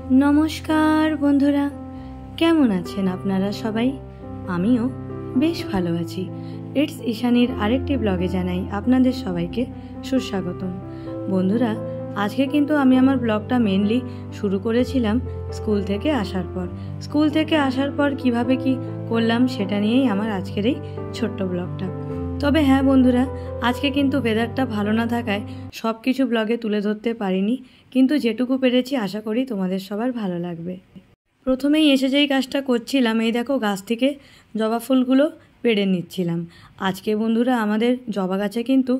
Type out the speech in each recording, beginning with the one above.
নমস্কার বন্ধুরা, কেমন আছেন আপনারা সবাই? আমিও বেশ ভালো আছি। ইটস ঈশানীর আরেকটি ব্লগে জানাই আপনাদের সবাইকে সুস্বাগতম। বন্ধুরা, আজকে কিন্তু আমি আমার ব্লগটা মেনলি শুরু করেছিলাম স্কুল থেকে আসার পর কিভাবে কি করলাম সেটা নিয়েই আমার আজকের এই ছোট্ট ব্লগটা। তবে হ্যাঁ বন্ধুরা, আজকে কিন্তু ওয়েদারটা ভালো না থাকায় সব কিছু ব্লগে তুলে ধরতে পারিনি, কিন্তু যেটুকু পেরেছি আশা করি তোমাদের সবার ভালো লাগবে। প্রথমেই এসে যেই কাজটা করছিলাম, এই দেখো গাছ থেকে জবা ফুলগুলো পেড়ে নিচ্ছিলাম। আজকে বন্ধুরা আমাদের জবা গাছে কিন্তু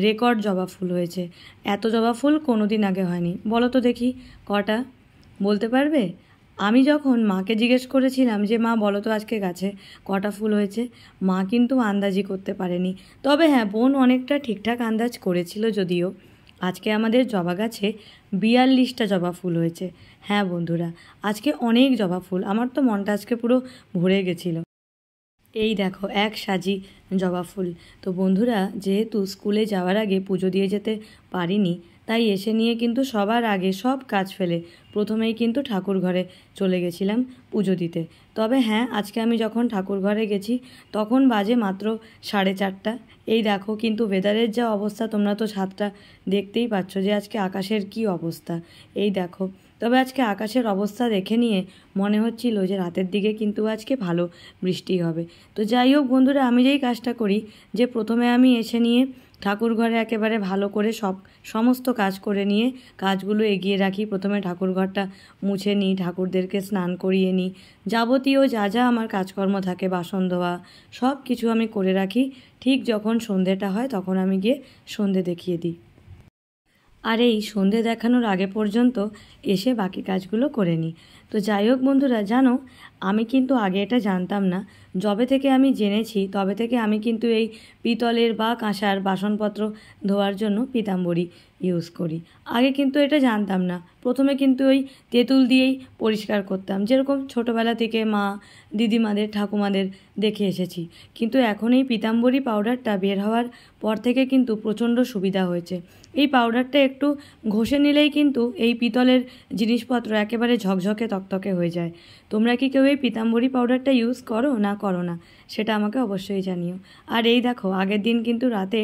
রেকর্ড জবা ফুল হয়েছে। এত জবা ফুল কোনো দিন আগে হয়নি। বলো তো দেখি কটা, বলতে পারবে? আমি যখন মাকে জিজ্ঞেস করেছিলাম যে মা বলো তো আজকে গাছে কটা ফুল হয়েছে, মা কিন্তু আন্দাজি করতে পারেনি। তবে হ্যাঁ, বোন অনেকটা ঠিকঠাক আন্দাজ করেছিল। যদিও আজকে আমাদের জবা গাছে 42টা জবা ফুল হয়েছে। হ্যাঁ বন্ধুরা, আজকে অনেক জবা ফুল, আমার তো মনটা আজকে পুরো ভরে গেছিলো। এই দেখো এক সাজি জবা ফুল। তো বন্ধুরা, যেহেতু স্কুলে যাওয়ার আগে পুজো দিয়ে যেতে পারিনি, তাই এসে নিয়ে কিন্তু সবার আগে সব কাজ ফেলে প্রথমেই কিন্তু ঠাকুর ঘরে চলে গেছিলাম পুজো দিতে। তবে হ্যাঁ, আজকে আমি যখন ঠাকুর ঘরে গেছি তখন বাজে মাত্র 4:30। এই দেখো কিন্তু ওয়েদারের যা অবস্থা, তোমরা তো ছাদটা দেখতেই পাচ্ছ যে আজকে আকাশের কি অবস্থা। এই দেখো, তবে আজকে আকাশের অবস্থা দেখে নিয়ে মনে হচ্ছিল যে রাতের দিকে কিন্তু আজকে ভালো বৃষ্টি হবে। তো যাই হোক বন্ধুরা, আমি যেই কাজটা করি যে প্রথমে আমি এসে নিয়ে ঠাকুর ঘরে একেবারে ভালো করে সমস্ত কাজ করে নিয়ে কাজগুলো এগিয়ে রাখি। প্রথমে ঠাকুর ঘরটা মুছে নিই, ঠাকুরদেরকে স্নান করিয়ে নিই, যাবতীয় যা যা আমার কাজকর্ম থাকে, বাসন ধোয়া সব কিছু আমি করে রাখি। ঠিক যখন সন্ধেটা হয় তখন আমি গিয়ে সন্ধে দেখিয়ে দিই। আর এই সন্ধে দেখানোর আগে পর্যন্ত এসে বাকি কাজগুলো করে নিই। তো যাই হোক বন্ধুরা, জানো আমি কিন্তু আগে এটা জানতাম না। যবে থেকে আমি জেনেছি তবে থেকে আমি কিন্তু এই পিতলের বা কাঁসার বাসনপত্র ধোয়ার জন্য পিতাম্বরী ইউজ করি। আগে কিন্তু এটা জানতাম না। প্রথমে কিন্তু ওই তেঁতুল দিয়েই পরিষ্কার করতাম, যেরকম ছোটোবেলা থেকে মা, দিদিমাদের, ঠাকুমাদের দেখে এসেছি। কিন্তু এখন এই পিতাম্বরী পাউডারটা বের হওয়ার পর থেকে কিন্তু প্রচণ্ড সুবিধা হয়েছে। এই পাউডারটা একটু ঘষে নিলেই কিন্তু এই পিতলের জিনিসপত্র একেবারে ঝকঝকে তকতকে হয়ে যায়। তোমরা কি কেউ এই পিতাম্বরী পাউডারটা ইউজ করো না সেটা আমাকে অবশ্যই জানিও। আর এই দেখো, আগের দিন কিন্তু রাতে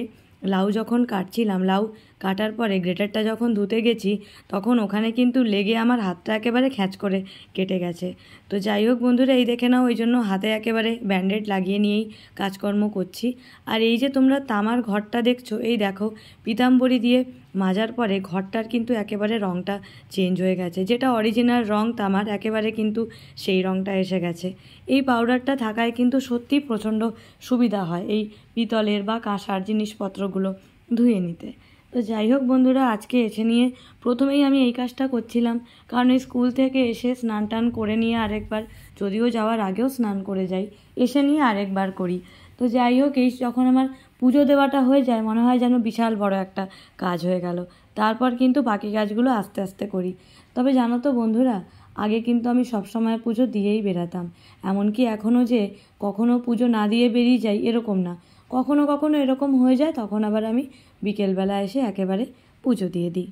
লাউ যখন কাটছিলাম, লাউ কাটার পরে গ্রেটারটা যখন ধুতে গেছি তখন ওখানে কিন্তু লেগে আমার হাতটা একেবারে খ্যাঁচ করে কেটে গেছে। তো যাই হোক বন্ধুরা, এই দেখে নাও, ওই জন্য হাতে একেবারে ব্যান্ডেড লাগিয়ে নিয়েই কাজকর্ম করছি। আর এই যে তোমরা তামার ঘরটা দেখছো, এই দেখো পিতাম্বরী দিয়ে মাজার পরে ঘরটার কিন্তু একেবারে রঙটা চেঞ্জ হয়ে গেছে। যেটা অরিজিনাল রঙ তামার, একেবারে কিন্তু সেই রঙটা এসে গেছে। এই পাউডারটা থাকায় কিন্তু সত্যি প্রচণ্ড সুবিধা হয় এই পিতলের বা কাঁসার জিনিসপত্রগুলো ধুয়ে নিতে। তো যাই হোক বন্ধুরা, আজকে এসে নিয়ে প্রথমেই আমি এই কাজটা করছিলাম, কারণ এই স্কুল থেকে এসে স্নান টান করে নিয়ে আরেকবার, যদিও যাওয়ার আগেও স্নান করে যাই, এসে নিয়ে আরেকবার করি। তো যাই হোক, এই যখন আমার পুজো দেওয়াটা হয়ে যায় মনে হয় যেন বিশাল বড় একটা কাজ হয়ে গেল। তারপর কিন্তু বাকি কাজগুলো আস্তে আস্তে করি। তবে জানো তো বন্ধুরা, আগে কিন্তু আমি সবসময় পুজো দিয়েই বেরাতাম। এমনকি এখনও যে কখনও পুজো না দিয়ে বেরিয়ে যাই এরকম না, কখনো কখনো এরকম হয়ে যায়, তখন আবার আমি বিকেলবেলা এসে একেবারে পুজো দিয়ে দিই।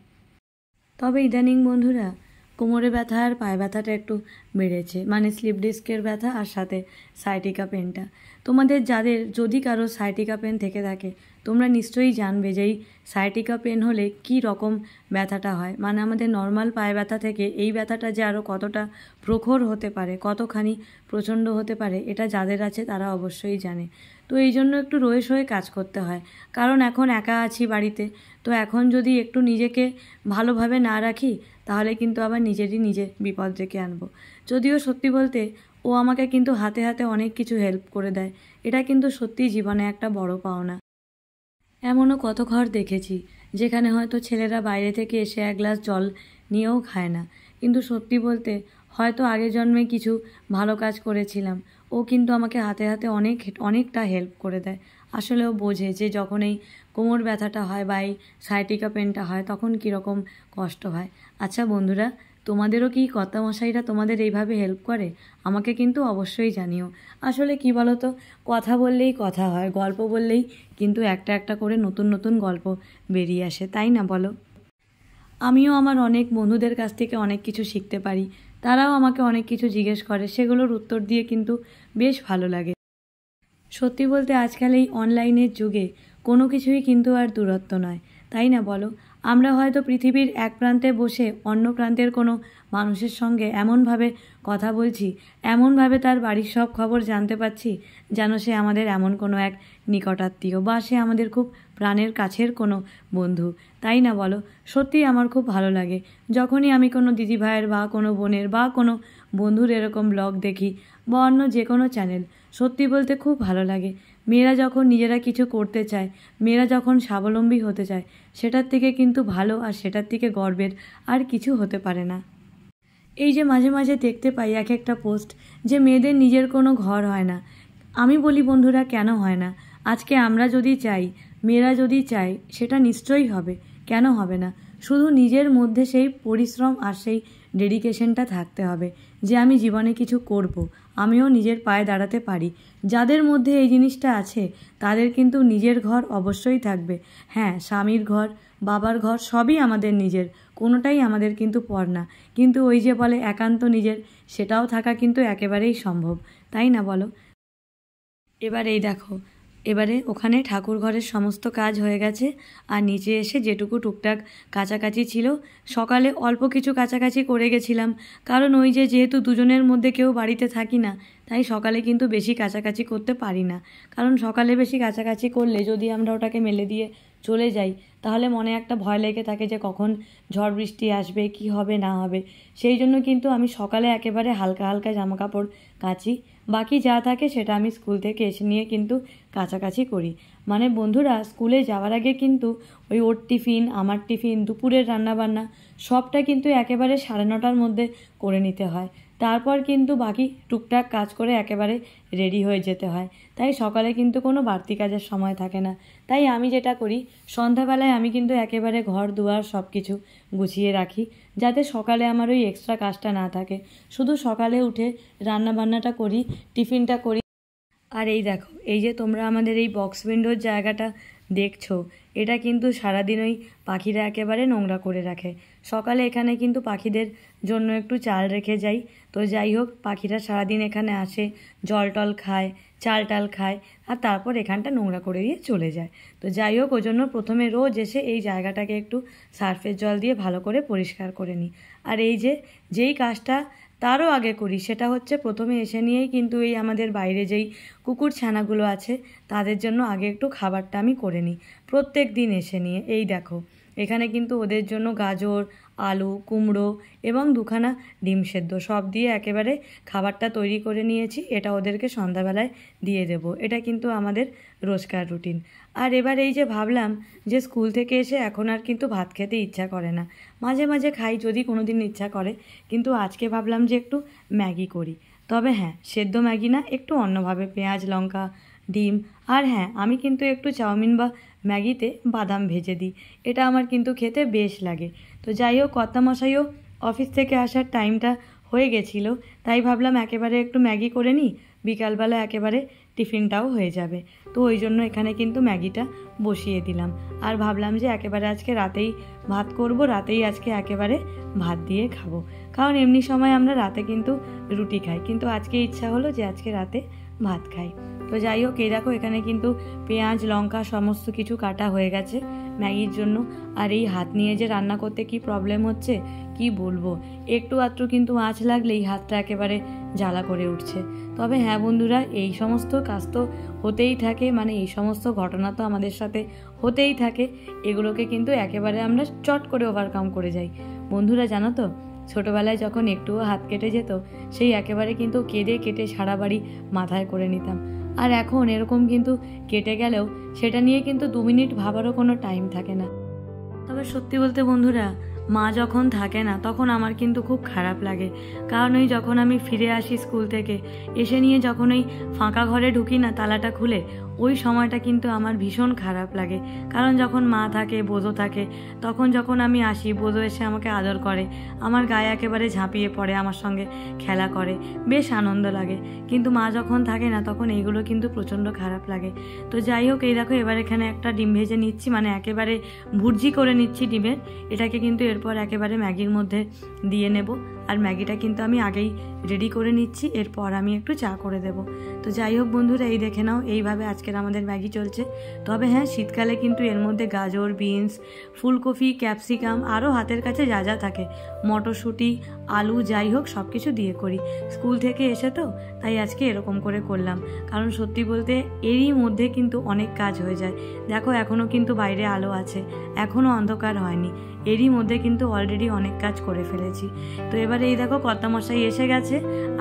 তবে ইদানিং বন্ধুরা কোমরে ব্যথা আর পায়ে ব্যথাটা একটু বেড়েছে, মানে স্লিপ ডিস্কের ব্যথা আর সাথে সাইটিকা পেনটা। তোমাদের যদি কারো সাইটিকা পেন থেকে থাকে, তোমরা নিশ্চয়ই জানবে যে এই সাইটিকা পেন হলে কি রকম ব্যথাটা হয়। মানে আমাদের নর্মাল পায়ে ব্যথা থেকে এই ব্যথাটা যে আরও কতটা প্রখর হতে পারে, কতখানি প্রচণ্ড হতে পারে, এটা যাদের আছে তারা অবশ্যই জানে। তো এই জন্য একটু রয়ে সয়ে কাজ করতে হয়, কারণ এখন একা আছি বাড়িতে। তো এখন যদি একটু নিজেকে ভালোভাবে না রাখি তাহলে কিন্তু আবার নিজে বিপদ ডেকে আনবো। যদিও সত্যি বলতে ও আমাকে কিন্তু হাতে হাতে অনেক কিছু হেল্প করে দেয়। এটা কিন্তু সত্যিই জীবনে একটা বড় পাওনা। এমনও কত ঘর দেখেছি যেখানে হয়তো ছেলেরা বাইরে থেকে এসে এক গ্লাস জল নিয়েও খায় না, কিন্তু সত্যি বলতে হয়তো আগের জন্মে কিছু ভালো কাজ করেছিলাম। ও কিন্তু আমাকে হাতে হাতে অনেকটা হেল্প করে দেয়। আসলে ও বোঝে যে যখন এই কোমর ব্যথাটা হয় বা এই সাইটিকা পেনটা হয় তখন কীরকম কষ্ট হয়। আচ্ছা বন্ধুরা, তোমাদেরও কি কর্তামশাইরা তোমাদের এইভাবে হেল্প করে? আমাকে কিন্তু অবশ্যই জানিও। আসলে কি বলো তো, কথা বললেই কথা হয়, গল্প বললেই কিন্তু একটা একটা করে নতুন নতুন গল্প বেরিয়ে আসে, তাই না বলো? আমিও আমার অনেক বন্ধুদের কাছ থেকে অনেক কিছু শিখতে পারি, তারাও আমাকে অনেক কিছু জিজ্ঞেস করে, সেগুলোর উত্তর দিয়ে কিন্তু বেশ ভালো লাগে। সত্যি বলতে আজকাল এই অনলাইনের যুগে কোনো কিছুই কিন্তু আর দূরত্ব নয়, তাই না বলো? আমরা হয়তো পৃথিবীর এক প্রান্তে বসে অন্য প্রান্তের কোনো মানুষের সঙ্গে এমনভাবে কথা বলছি, এমনভাবে তার বাড়ির সব খবর জানতে পারছি যেন সে আমাদের এমন কোনো এক নিকটাত্মীয় বা সে আমাদের খুব প্রাণের কাছের কোনো বন্ধু, তাই না বলো? সত্যি আমার খুব ভালো লাগে যখনই আমি কোনো দিদিভাইয়ের বা কোনো বোনের বা কোনো বন্ধুর এরকম ব্লগ দেখি বা অন্য যে কোনো চ্যানেল। সত্যি বলতে খুব ভালো লাগে। মেয়েরা যখন নিজেরা কিছু করতে চায়, মেয়েরা যখন স্বাবলম্বী হতে চায়, সেটার থেকে কিন্তু ভালো আর সেটার থেকে গর্বের আর কিছু হতে পারে না। এই যে মাঝে মাঝে দেখতে পাই এক একটা পোস্ট যে মেয়েদের নিজের কোনো ঘর হয় না। আমি বলি বন্ধুরা, কেন হয় না? আজকে আমরা যদি চাই, মেয়েরা যদি চায়, সেটা নিশ্চয়ই হবে। কেন হবে না? শুধু নিজের মধ্যে সেই পরিশ্রম আর সেই ডেডিকেশনটা থাকতে হবে যে আমি জীবনে কিছু করব, আমিও নিজের পায়ে দাঁড়াতে পারি। যাদের মধ্যে এই জিনিসটা আছে তাদের কিন্তু নিজের ঘর অবশ্যই থাকবে। হ্যাঁ, স্বামীর ঘর, বাবার ঘর সবই আমাদের নিজের, কোনোটাই আমাদের কিন্তু পর না। কিন্তু ওই যে বলে একান্ত নিজের, সেটাও থাকা কিন্তু একেবারেই সম্ভব, তাই না বলো? এবার এই দেখো, এবারে ওখানে ঠাকুর ঘরের সমস্ত কাজ হয়ে গেছে, আর নিচে এসে যেটুকু টুকটাক কাছাকাছি ছিল, সকালে অল্প কিছু কাছাকাছি করে গেছিলাম, কারণ ওই যে যেহেতু দুজনের মধ্যে কেউ বাড়িতে থাকি না, তাই সকালে কিন্তু বেশি কাছাকাছি করতে পারি না। কারণ সকালে বেশি কাছাকাছি করলে যদি আমরা ওটাকে মেলে দিয়ে চলে যাই, তাহলে মনে একটা ভয় লেগে থাকে যে কখন ঝড় বৃষ্টি আসবে, কি হবে না হবে। সেই জন্য কিন্তু আমি সকালে একেবারে হালকা হালকা জামাকাপড় কাচি, বাকি যা থাকে সেটা আমি স্কুল থেকে এসে নিয়ে কিন্তু কাছাকাছি করি। মানে বন্ধুরা, স্কুলে যাওয়ার আগে কিন্তু ওই ওর টিফিন, আমার টিফিন, দুপুরের রান্নাবান্না সবটা কিন্তু একেবারে 9:30টার মধ্যে করে নিতে হয়। তারপর কিন্তু বাকি টুকটাক কাজ করে একেবারে রেডি হয়ে যেতে হয়। তাই সকালে কিন্তু কোনো বাড়তি কাজের সময় থাকে না। তাই আমি যেটা করি, সন্ধ্যাবেলায় আমি কিন্তু একেবারে ঘর দুয়ার সব কিছু গুছিয়ে রাখি, যাতে সকালে আমার ওই এক্সট্রা কাজটা না থাকে। শুধু সকালে উঠে রান্নাবান্নাটা করি, টিফিনটা করি। আর এই দেখো, এই যে তোমরা আমাদের এই বক্স উইন্ডোর জায়গাটা দেখছো, এটা কিন্তু সারাদিন ওই পাখিরা একেবারে নোংরা করে রাখে। সকালে এখানে কিন্তু পাখিদের জন্য একটু চাল রেখে যাই। তো যাই হোক, পাখিরা সারাদিন এখানে আসে, জল টল খায়, চাল টাল খায়, আর তারপর এখানটা নোংরা করে দিয়ে চলে যায়। তো যাই হোক, ওই জন্য প্রথমে রোজ এসে এই জায়গাটাকে একটু সার্ফের জল দিয়ে ভালো করে পরিষ্কার করে নিই। আর এই যে যেই কাজটা তারও আগে করি, সেটা হচ্ছে প্রথমে এসে নিয়েই কিন্তু এই আমাদের বাইরে যেই কুকুর ছানাগুলো আছে তাদের জন্য আগে একটু খাবারটা আমি করে নিই প্রত্যেক দিন এসে নিয়ে। এই দেখো, এখানে কিন্তু ওদের জন্য গাজর, আলু, কুমড়ো এবং 2খানা ডিম সেদ্ধ সব দিয়ে একেবারে খাবারটা তৈরি করে নিয়েছি। এটা ওদেরকে সন্ধ্যাবেলায় দিয়ে দেব। এটা কিন্তু আমাদের রোজকার রুটিন। আর এবার এই যে ভাবলাম যে স্কুল থেকে এসে এখন আর কিন্তু ভাত খেতে ইচ্ছা করে না, মাঝে মাঝে খাই যদি কোনো দিন ইচ্ছা করে, কিন্তু আজকে ভাবলাম যে একটু ম্যাগি করি। তবে হ্যাঁ, সেদ্ধ ম্যাগি না, একটু অন্যভাবে পেঁয়াজ, লঙ্কা, ডিম, আর হ্যাঁ, আমি কিন্তু একটু চাউমিন বা ম্যাগিতে বাদাম ভেজে দিই। এটা আমার কিন্তু খেতে বেশ লাগে। তো যাই হোক, কর্তামশাইও অফিস থেকে আসার টাইমটা হয়ে গেছিলো, তাই ভাবলাম একেবারে একটু ম্যাগি করে নিই, বিকালবেলা একেবারে টিফিনটাও হয়ে যাবে। তো ওই জন্য এখানে কিন্তু ম্যাগিটা বসিয়ে দিলাম। আর ভাবলাম যে একেবারে আজকে রাতেই ভাত করব, রাতেই আজকে একেবারে ভাত দিয়ে খাবো। কারণ এমনি সময় আমরা রাতে কিন্তু রুটি খাই, কিন্তু আজকে ইচ্ছা হলো যে আজকে রাতে ভাত খাই। তো যাই হোক, এই দেখো এখানে কিন্তু পেঁয়াজ, লঙ্কা সমস্ত কিছু কাটা হয়ে গেছে ম্যাগির জন্য। আর এই হাত নিয়ে যে রান্না করতে কি প্রবলেম হচ্ছে কি বলবো, একটু আধটু কিন্তু আঁচ লাগলেই হাতটা একেবারে জ্বালা করে উঠছে। তবে হ্যাঁ বন্ধুরা, এই সমস্ত কাজ তো হতেই থাকে, মানে এই সমস্ত ঘটনা তো আমাদের সাথে হতেই থাকে। এগুলোকে কিন্তু একেবারে আমরা চট করে ওভারকাম করে যাই। বন্ধুরা জানো তো, ছোটোবেলায় যখন একটুও হাত কেটে যেত, সেই একেবারে কিন্তু কেটে কেটে সারা বাড়ি মাথায় করে নিতাম। আর এখন এরকম কিন্তু কেটে গেলেও সেটা নিয়ে কিন্তু 2 মিনিট ভাবারও কোনো টাইম থাকে না। তবে সত্যি বলতে বন্ধুরা, মা যখন থাকে না তখন আমার কিন্তু খুব খারাপ লাগে। কারণ ওই যখন আমি ফিরে আসি স্কুল থেকে এসে নিয়ে যখন ওই ফাঁকা ঘরে ঢুকি না তালাটা খুলে, ওই সময়টা কিন্তু আমার ভীষণ খারাপ লাগে। কারণ যখন মা থাকে, বোধও থাকে, তখন যখন আমি আসি, বোধও এসে আমাকে আদর করে, আমার গায়ে একেবারে ঝাঁপিয়ে পড়ে, আমার সঙ্গে খেলা করে, বেশ আনন্দ লাগে। কিন্তু মা যখন থাকে না, তখন এইগুলো কিন্তু প্রচণ্ড খারাপ লাগে। তো যাই হোক, এই দেখো এবার এখানে একটা ডিম ভেজে নিচ্ছি, মানে একেবারে ভুর্জি করে নিচ্ছি ডিমের। এটাকে কিন্তু এরপর একেবারে ম্যাগির মধ্যে দিয়ে নেব। আর ম্যাগিটা কিন্তু আমি আগেই রেডি করে নিচ্ছি, এরপর আমি একটু চা করে দেব। তো যাই হোক বন্ধুরা, এই দেখে নাও, এইভাবে আজকের আমাদের ম্যাগি চলছে। তবে হ্যাঁ, শীতকালে কিন্তু এর মধ্যে গাজর, বিনস, ফুলকপি, ক্যাপসিকাম, আরও হাতের কাছে যা যা থাকে, মটরশুঁটি, আলু, যাই হোক সব কিছু দিয়ে করি। স্কুল থেকে এসে তো তাই আজকে এরকম করে করলাম। কারণ সত্যি বলতে এরই মধ্যে কিন্তু অনেক কাজ হয়ে যায়। দেখো এখনও কিন্তু বাইরে আলো আছে, এখনও অন্ধকার হয়নি, এরই মধ্যে কিন্তু অলরেডি অনেক কাজ করে ফেলেছি। তো এবারে এই দেখো কর্তামশাই এসে গেছে,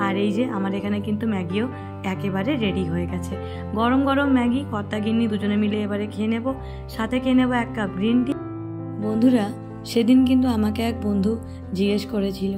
আর এই যে আমার এখানে কিন্তু ম্যাগিও একেবারে রেডি হয়ে গেছে। গরম গরম ম্যাগি কর্তা গিন্নি দুজনে মিলে এবারে খেয়ে নেব। সাথে খেয়ে নেবো 1 কাপ গ্রিন টি। বন্ধুরা, সেদিন কিন্তু আমাকে এক বন্ধু জিজ্ঞেস করেছিল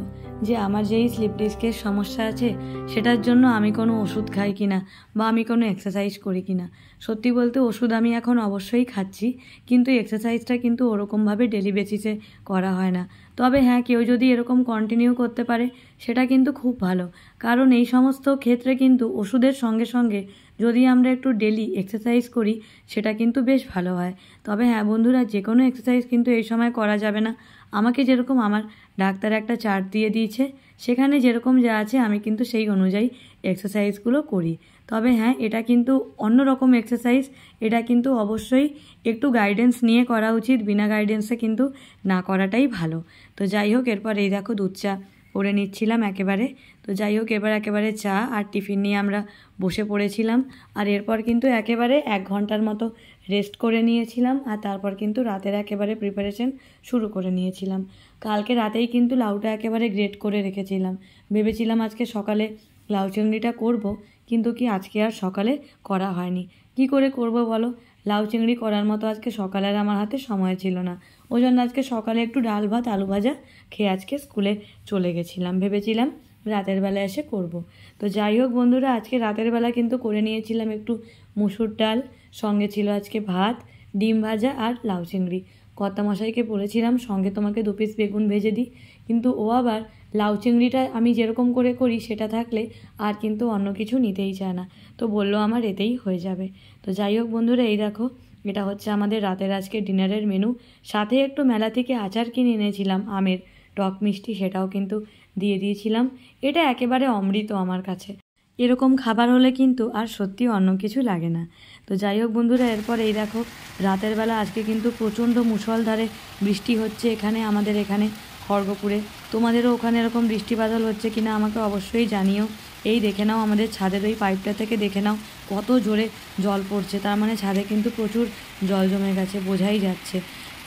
যে আমার যেই স্লিপ ডিস্কের সমস্যা আছে সেটার জন্য আমি কোনো ওষুধ খাই কিনা বা আমি কোনো এক্সারসাইজ করি কিনা। সত্যি বলতে ওষুধ আমি এখন অবশ্যই খাচ্ছি, কিন্তু এক্সারসাইজটা কিন্তু ওরকমভাবে ডেলি বেসিসে করা হয় না। তবে হ্যাঁ, কেউ যদি এরকম কন্টিনিউ করতে পারে সেটা কিন্তু খুব ভালো। কারণ এই সমস্ত ক্ষেত্রে কিন্তু ওষুধের সঙ্গে সঙ্গে যদি আমরা একটু ডেলি এক্সারসাইজ করি সেটা কিন্তু বেশ ভালো হয়। তবে হ্যাঁ বন্ধুরা, যে কোনো এক্সারসাইজ কিন্তু এই সময় করা যাবে না। আমাকে যেরকম আমার ডাক্তার একটা চার্ট দিয়ে দিয়েছে, সেখানে যেরকম যা আছে আমি কিন্তু সেই অনুযায়ী এক্সারসাইজগুলো করি। তবে হ্যাঁ, এটা কিন্তু অন্যরকম এক্সারসাইজ, এটা কিন্তু অবশ্যই একটু গাইডেন্স নিয়ে করা উচিত, বিনা গাইডেন্সে কিন্তু না করাটাই ভালো। তো যাই হোক, এরপর এই দেখো দুধ চা করে নিচ্ছিলাম একেবারে। তো যাই হোক, এবার একেবারে চা আর টিফিন নিয়ে আমরা বসে পড়েছিলাম। আর এরপর কিন্তু একেবারে 1 ঘন্টার মতো রেস্ট করে নিয়েছিলাম, আর তারপর কিন্তু রাতের একেবারে প্রিপারেশন শুরু করে নিয়েছিলাম। কালকে রাতেই কিন্তু লাউটা একেবারে গ্রেট করে রেখেছিলাম। ভেবেছিলাম আজকে সকালে লাউ চিংড়িটা করব, কিন্তু কি আজকে আর সকালে করা হয়নি। কি করে করব বলো? লাউ চিংড়ি করার মতো আজকে সকালের আমার হাতে সময় ছিল না। ওই জন্য আজকে সকালে একটু ডাল ভাত আলু ভাজা খেয়ে আজকে স্কুলে চলে গেছিলাম। ভেবেছিলাম রাতের বেলা এসে করব। তো যাই হোক বন্ধুরা, আজকে রাতের বেলা কিন্তু করে নিয়েছিলাম একটু মুসুর ডাল, সঙ্গে ছিল আজকে ভাত, ডিম ভাজা আর লাউ চিংড়ি। কর্তামশাইকে বলেছিলাম সঙ্গে তোমাকে 2 পিস বেগুন ভেজে দিই, কিন্তু ও আবার লাউ চিংড়িটা আমি যেরকম করে করি সেটা থাকলে আর কিন্তু অন্য কিছু নিতেই চায় না। তো বললো আমার এতেই হয়ে যাবে। তো যাই হোক বন্ধুরা, এই দেখো এটা হচ্ছে আমাদের রাতের আজকে ডিনারের মেনু। সাথে একটু মেলা থেকে আচার কিনে এনেছিলাম, আমের টক মিষ্টি, সেটাও কিন্তু দিয়ে দিয়েছিলাম। এটা একেবারে অমৃত আমার কাছে। এরকম খাবার হলে কিন্তু আর সত্যি অন্য কিছু লাগে না। তো যাই হোক বন্ধুরা, এরপর এই দেখো রাতের বেলা আজকে কিন্তু প্রচণ্ড মুষলধারে বৃষ্টি হচ্ছে এখানে, আমাদের এখানে খড়গপুরে। তোমাদেরও ওখানে এরকম বৃষ্টি বাদল হচ্ছে কিনা আমাকে অবশ্যই জানিও। এই দেখে নাও আমাদের ছাদের ওই পাইপটা থেকে দেখে নাও কত জোরে জল পড়ছে, তার মানে ছাদে কিন্তু প্রচুর জল জমে গেছে, বোঝাই যাচ্ছে।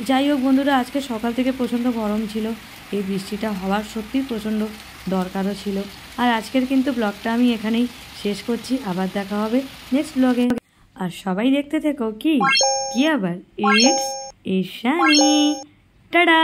যাই হোক বন্ধুরা, আজকে সকাল থেকে প্রচণ্ড গরম ছিল, এই বৃষ্টিটা হওয়ার সত্যিই প্রচণ্ড দরকারও ছিল। আর আজকের কিন্তু ব্লগটা আমি এখানেই শেষ করছি, আবার দেখা হবে নেক্সট ব্লগে। আর সবাই দেখতে থেকো কি আবার ইটস ঈশানী। টাটা।